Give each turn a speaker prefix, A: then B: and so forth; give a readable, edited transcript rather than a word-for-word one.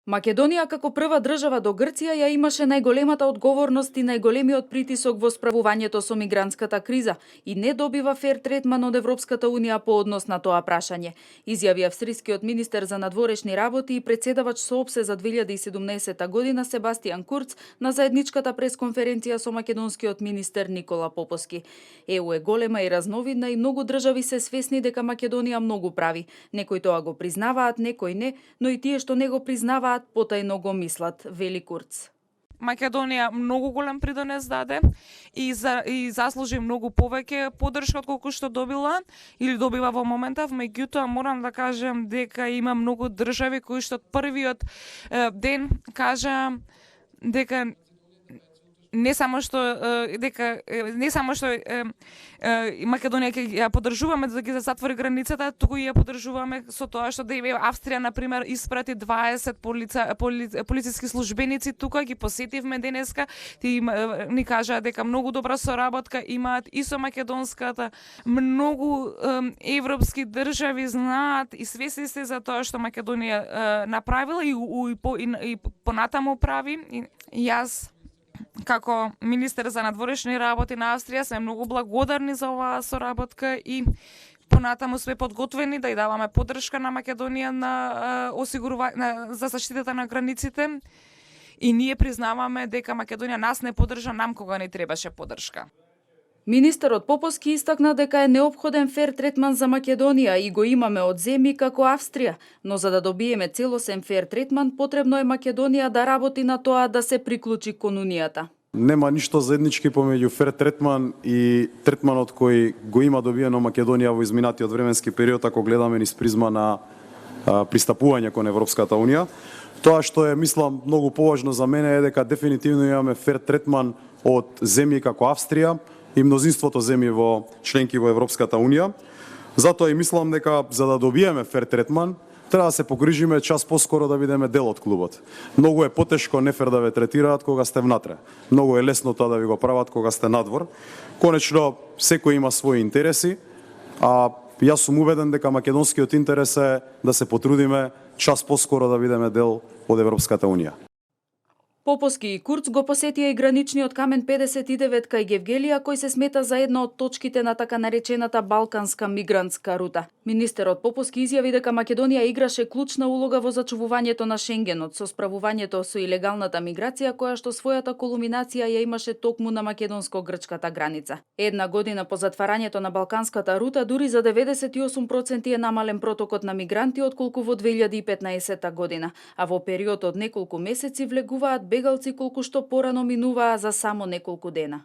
A: Македонија како прва држава до Грција ја имаше најголемата одговорност и најголемиот притисок во справувањето со мигрантската криза и не добива фер третман од Европската унија по однос на тоа прашање, изјави австрискиот министер за надворешни работи и председавач со ОПСЕ за 2017 година Себастијан Курц на заедничката пресконференција со македонскиот министер Никола Попоски. ЕУ е голема и разновидна и многу држави се свесни дека Македонија многу прави. Некои тоа го признаваат, некои не, но и тие што не го признаваат потајно го мислат, вели Курц.
B: Македонија многу голем придонес даде и заслужи многу повеќе поддршка од колку што добила или добива во момента, меѓутоа морам да кажам дека има многу држави кои што првиот ден кажа дека не само што Македонија ќе ја поддржуваме да ги затвори границата, туку и ја поддржуваме со тоа што Австрија на пример испрати 20 полициски службеници тука, ги посетивме денеска, ни кажаа дека многу добра соработка имаат и со македонската, многу европски држави знаат и свесни се за тоа што Македонија направила и понатаму прави. Јас како министер за надворешни работи на Австрија сме многу благодарни за оваа соработка и понатаму сме подготвени да ја даваме поддршка на Македонија за заштитата на границите и ние признаваме дека Македонија нас не поддржа нам кога ни требаше поддршка.
A: Министерот Попоски истакна дека е неопходен фер третман за Македонија и го имаме од земји како Австрија, но за да добиеме целосен фер третман потребно е Македонија да работи на тоа да се приклучи кон Унијата.
C: Нема ништо заеднички помеѓу фер третман и третманот кој го има добиено Македонија во изминатиот временски период, ако гледаме низ призма на пристапување кон Европската унија. Тоа што е, мислам, многу поважно за мене е дека дефинитивно имаме фер третман од земји како Австрија и мнозинството земји во членки во Европската унија. Затоа и мислам дека за да добиеме фер третман, треба да се погрижиме час поскоро да бидеме дел од клубот. Многу е потешко нефер да ве третираат кога сте внатре. Многу е лесно тоа да ви го прават кога сте надвор. Конечно, секој има своји интереси, а јас сум убеден дека македонскиот интерес е да се потрудиме час поскоро да бидеме дел од Европската унија.
A: Попоски и Курц го посетија и граничниот камен 59 кај Гевгелија, кој се смета за една од точките на така наречената балканска мигрантска рута. Министерот Попоски изјави дека Македонија играше клучна улога во зачувувањето на Шенгенот со справувањето со илегалната миграција, која што својата кулминација ја имаше токму на македонско-грчката граница. Една година по затварањето на балканската рута, дури за 98% е намален протокот на мигранти отколку во 2015 година, а во период од неколку месеци влегуваат бегалци колку што порано минуваа за само неколку дена.